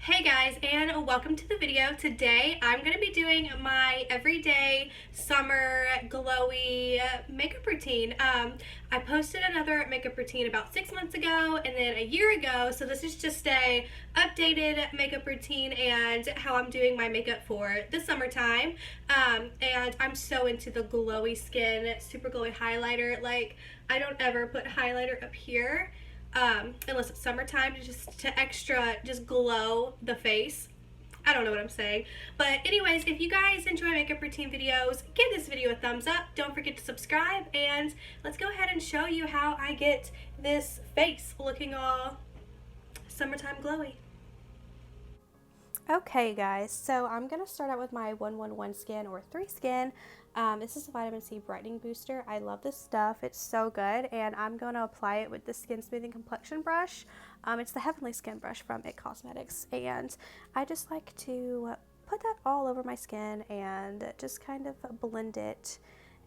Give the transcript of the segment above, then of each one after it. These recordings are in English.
Hey guys, and welcome to the video. Today I'm going to be doing my everyday summer glowy makeup routine. I posted another makeup routine about 6 months ago and then a year ago, so this is just a updated makeup routine and how I'm doing my makeup for the summertime. And I'm so into the glowy skin, super glowy highlighter. Like, I don't ever put highlighter up here unless it's summertime, to extra just glow the face. I don't know what I'm saying. But anyways, if you guys enjoy makeup routine videos, give this video a thumbs up. Don't forget to subscribe, and let's go ahead and show you how I get this face looking all summertime glowy. Okay guys, so I'm going to start out with my 111 Skin or 3 Skin. This is a vitamin C brightening booster. I love this stuff. It's so good, and I'm going to apply it with the Skin Smoothing Complexion Brush. It's the Heavenly Skin Brush from It Cosmetics, and I just like to put that all over my skin and just kind of blend it.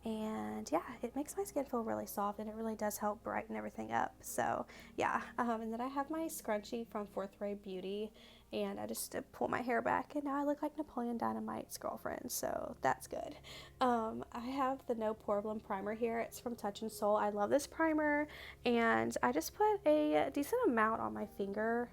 And yeah, it makes my skin feel really soft, and it really does help brighten everything up. So yeah, and then I have my scrunchie from Fourth Ray Beauty, and I just pull my hair back, and now I look like Napoleon Dynamite's girlfriend, so that's good. I have the No Pore primer here. It's from Touch in Sol. I love this primer, and I just put a decent amount on my finger.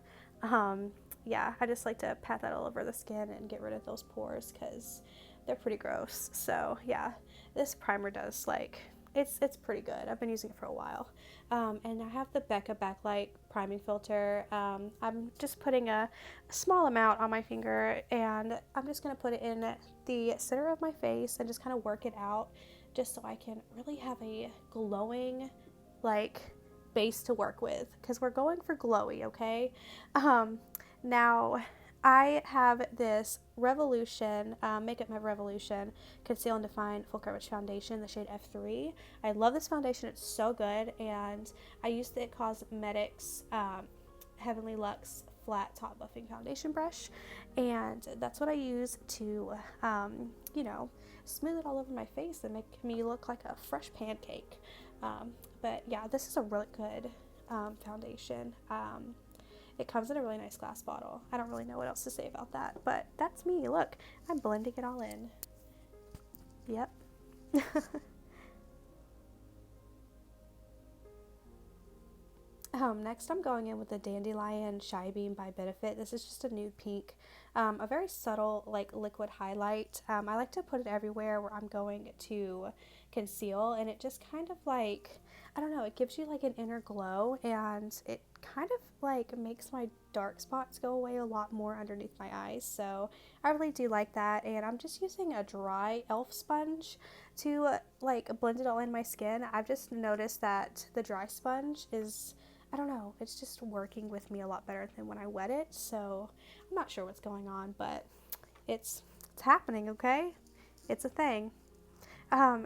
Yeah, I just like to pat that all over the skin and get rid of those pores because they're pretty gross. So yeah, this primer does, like, it's pretty good. I've been using it for a while. And I have the Becca Backlight priming filter. I'm just putting a small amount on my finger, and I'm just going to put it in the center of my face and just kind of work it out just so I can really have a glowing, like, base to work with, because we're going for glowy, okay? Now, I have this Revolution, Makeup Revolution Conceal and Define Full Coverage Foundation, the shade F3. I love this foundation. It's so good, and I use the It Cosmetics Heavenly Luxe Flat Top Buffing Foundation Brush, and that's what I use to, you know, smooth it all over my face and make me look like a fresh pancake. But yeah, this is a really good foundation. It comes in a really nice glass bottle. I don't really know what else to say about that, but that's me. Look, I'm blending it all in. Yep. Next I'm going in with the Dandelion Shy Beam by Benefit. This is just a nude pink, a very subtle, like, liquid highlight. I like to put it everywhere where I'm going to conceal, and it just kind of, like, I don't know, it gives you like an inner glow, and it kind of like makes my dark spots go away a lot more underneath my eyes. So I really do like that, and I'm just using a dry elf sponge to like blend it all in my skin. I've just noticed that the dry sponge is, I don't know, it's just working with me a lot better than when I wet it. So I'm not sure what's going on, but it's happening, okay? It's a thing.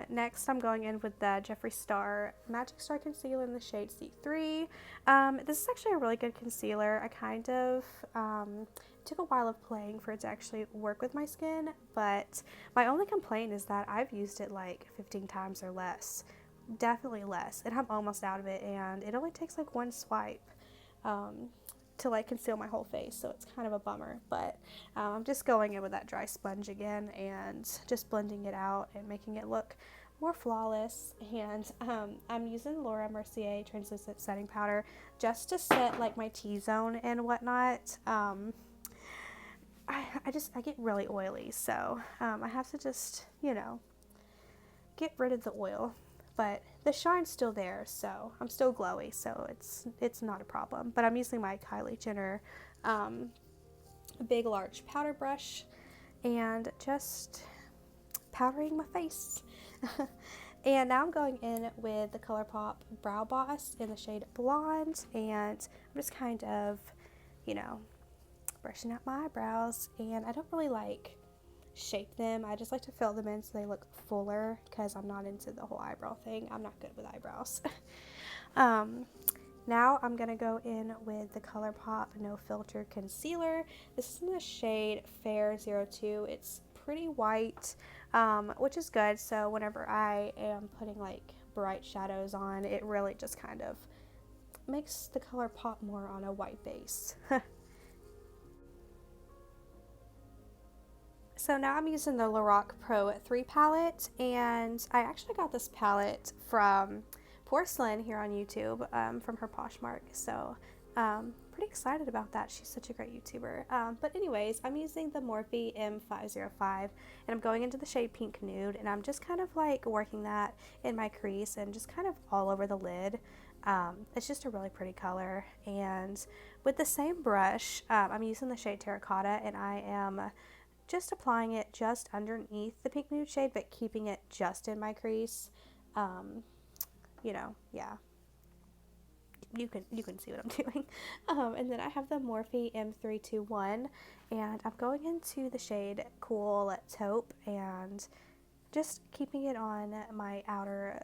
Next I'm going in with the Jeffree Star Magic Star Concealer in the shade C3. This is actually a really good concealer. I kind of took a while of playing for it to actually work with my skin, but my only complaint is that I've used it like 15 times or less. Definitely less, and I'm almost out of it, and it only takes like one swipe to like conceal my whole face, so it's kind of a bummer. But I'm just going in with that dry sponge again and just blending it out and making it look more flawless. And I'm using Laura Mercier translucent setting powder just to set like my T-zone and whatnot. I get really oily, so I have to just, you know, get rid of the oil. But the shine's still there, so I'm still glowy, so it's not a problem. But I'm using my Kylie Jenner big large powder brush and just powdering my face. And now I'm going in with the ColourPop Brow Boss in the shade Blonde, and I'm just kind of, you know, brushing out my eyebrows, and I don't really like shape them. I just like to fill them in so they look fuller, because I'm not into the whole eyebrow thing. I'm not good with eyebrows. Now I'm going to go in with the ColourPop No Filter Concealer. This is in the shade Fair 02. It's pretty white, which is good, so whenever I am putting like bright shadows on, it really just kind of makes the color pop more on a white base. So now I'm using the Lorac Pro 3 palette, and I actually got this palette from Porcelain here on YouTube, from her Poshmark. So pretty excited about that. She's such a great YouTuber. But anyways, I'm using the Morphe M505, and I'm going into the shade Pink Nude, and I'm just kind of like working that in my crease and just kind of all over the lid. It's just a really pretty color, and with the same brush, I'm using the shade Terracotta, and I am just applying it just underneath the Pink Nude shade, but keeping it just in my crease. You know, yeah. You can see what I'm doing. And then I have the Morphe M321, and I'm going into the shade Cool Taupe and just keeping it on my outer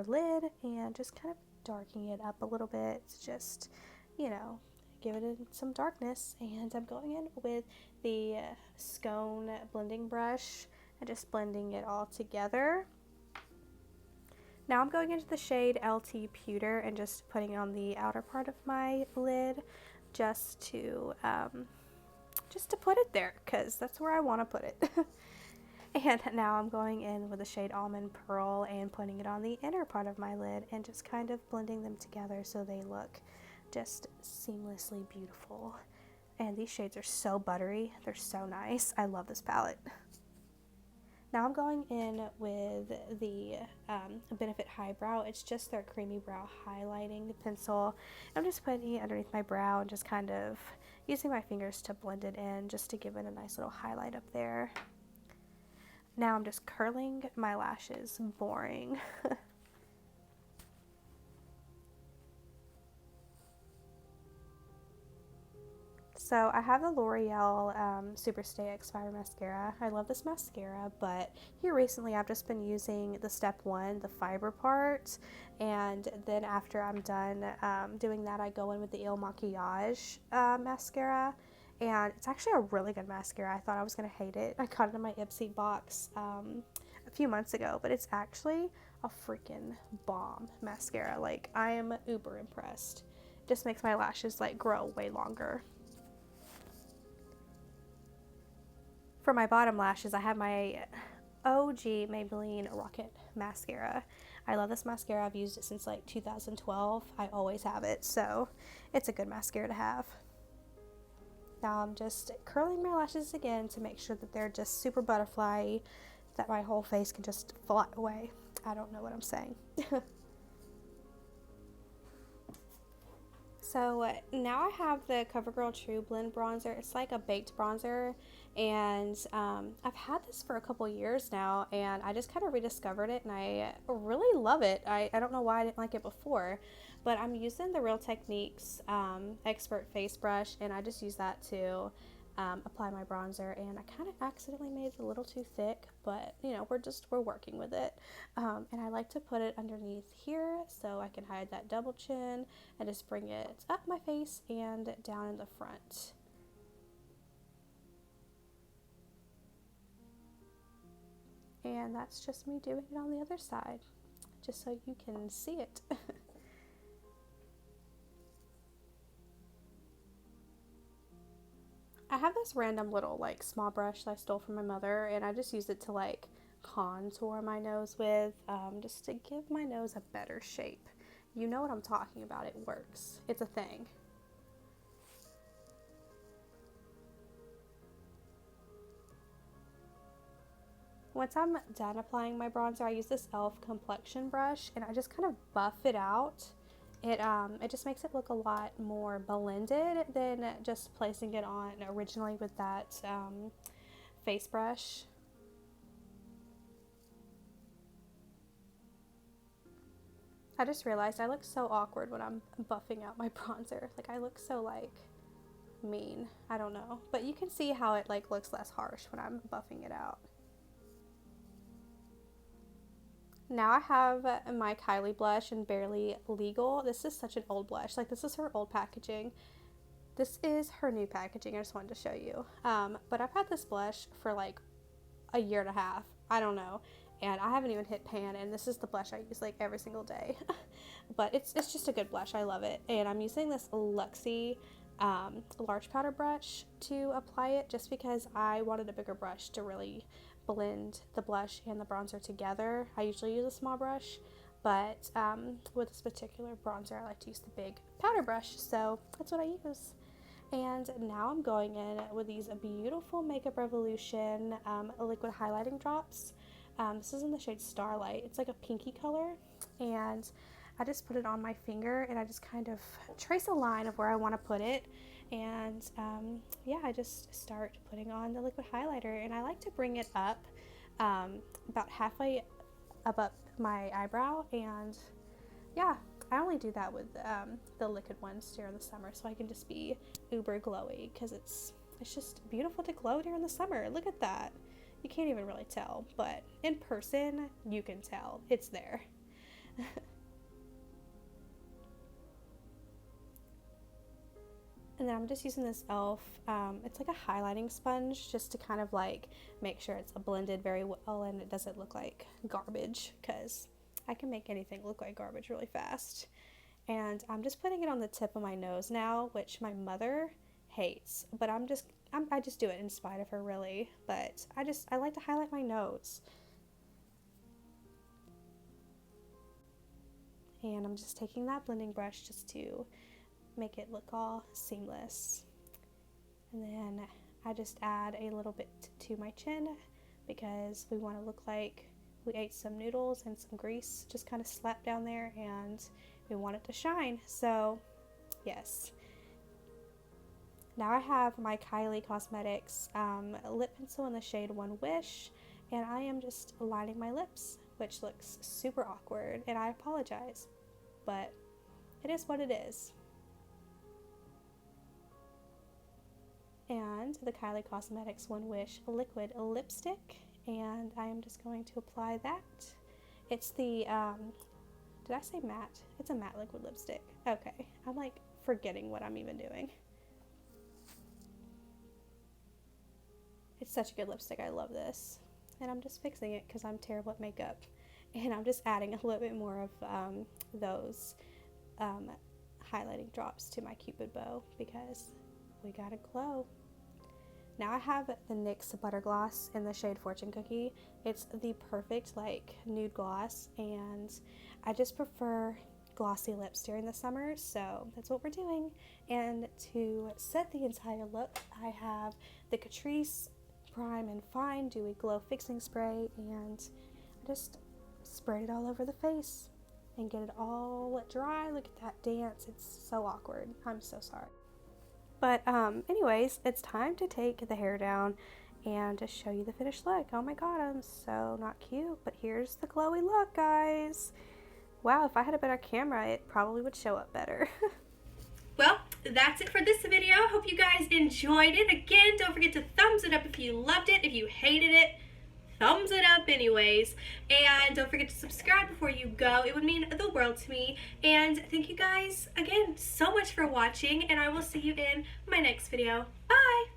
lid and just kind of darkening it up a little bit, just, you know, give it some darkness. And I'm going in with the Scone blending brush and just blending it all together. Now I'm going into the shade LT Pewter and just putting it on the outer part of my lid just to put it there, because that's where I want to put it. And now I'm going in with the shade Almond Pearl and putting it on the inner part of my lid and just kind of blending them together so they look just seamlessly beautiful. And these shades are so buttery. They're so nice. I love this palette. Now I'm going in with the Benefit Highbrow. It's just their creamy brow highlighting pencil. I'm just putting it underneath my brow and just kind of using my fingers to blend it in just to give it a nice little highlight up there. Now I'm just curling my lashes. Boring. So I have the L'Oreal Superstay X-Fiber Mascara. I love this mascara, but here recently I've just been using the step 1, the fiber part, and then after I'm done doing that, I go in with the Il Maquillage mascara, and it's actually a really good mascara. I thought I was going to hate it. I got it in my Ipsy box a few months ago, but it's actually a freaking bomb mascara. Like, I am uber impressed. It just makes my lashes like grow way longer. For my bottom lashes, I have my OG Maybelline Rocket mascara. I love this mascara. I've used it since like 2012. I always have it, so it's a good mascara to have. Now I'm just curling my lashes again to make sure that they're just super butterfly, that my whole face can just fly away. I don't know what I'm saying. So now I have the Covergirl Trublend bronzer. It's like a baked bronzer, and I've had this for a couple years now, and I just kind of rediscovered it, and I really love it. I don't know why I didn't like it before, but I'm using the Real Techniques Expert Face Brush, and I just use that to apply my bronzer, and I kind of accidentally made it a little too thick, but you know, we're working with it. And I like to put it underneath here so I can hide that double chin and just bring it up my face and down in the front. And that's just me doing it on the other side, just so you can see it. I have this random little like small brush that I stole from my mother, and I just use it to like contour my nose with, just to give my nose a better shape. You know what I'm talking about. It works. It's a thing. Once I'm done applying my bronzer, I use this e.l.f. complexion brush, and I just kind of buff it out. It just makes it look a lot more blended than just placing it on originally with that face brush. I just realized I look so awkward when I'm buffing out my bronzer. Like, I look so like mean. I don't know, but you can see how it like looks less harsh when I'm buffing it out. Now I have my Kylie blush in Barely Legal. This is such an old blush. Like, this is her old packaging. This is her new packaging. I just wanted to show you. But I've had this blush for like a year and a half. I don't know. And I haven't even hit pan, and this is the blush I use like every single day. But it's just a good blush. I love it. And I'm using this Luxie large powder brush to apply it, just because I wanted a bigger brush to really blend the blush and the bronzer together. I usually use a small brush, but with this particular bronzer I like to use the big powder brush, so that's what I use. And now I'm going in with these beautiful Makeup Revolution liquid highlighting drops. This is in the shade Starlight. It's like a pinky color, and I just put it on my finger and I just kind of trace a line of where I want to put it. And yeah, I just start putting on the liquid highlighter, and I like to bring it up about halfway up my eyebrow. And yeah, I only do that with the liquid ones during the summer, so I can just be uber glowy, because it's just beautiful to glow during the summer. Look at that. You can't even really tell, but in person you can tell. It's there. And then I'm just using this e.l.f. It's like a highlighting sponge, just to kind of like make sure it's blended very well and it doesn't look like garbage, because I can make anything look like garbage really fast. And I'm just putting it on the tip of my nose now, which my mother hates, but I just do it in spite of her, really. But I like to highlight my nose. And I'm just taking that blending brush just to make it look all seamless. And then I just add a little bit to my chin, because we want to look like we ate some noodles and some grease just kind of slapped down there, and we want it to shine. So yes. Now I have my Kylie Cosmetics lip pencil in the shade One Wish, and I am just lining my lips, which looks super awkward, and I apologize, but it is what it is. And the Kylie Cosmetics One Wish liquid lipstick, and I am just going to apply that. It's the, did I say matte? It's a matte liquid lipstick. Okay, I'm like forgetting what I'm even doing. It's such a good lipstick. I love this. And I'm just fixing it because I'm terrible at makeup. And I'm just adding a little bit more of those highlighting drops to my Cupid bow, because we gotta glow. Now I have the NYX Butter Gloss in the shade Fortune Cookie. It's the perfect like nude gloss, and I just prefer glossy lips during the summer, so that's what we're doing. And to set the entire look, I have the Catrice Prime and Fine Dewy Glow Fixing Spray, and I just sprayed it all over the face and get it all dry. Look at that dance. It's so awkward. I'm so sorry. But anyways, it's time to take the hair down and to show you the finished look. Oh my god, I'm so not cute, but here's the glowy look, guys. Wow, if I had a better camera, it probably would show up better. Well, that's it for this video. Hope you guys enjoyed it. Again, don't forget to thumbs it up if you loved it. If you hated it, thumbs it up anyways. And don't forget to subscribe before you go. It would mean the world to me. And thank you guys again so much for watching, and I will see you in my next video. Bye!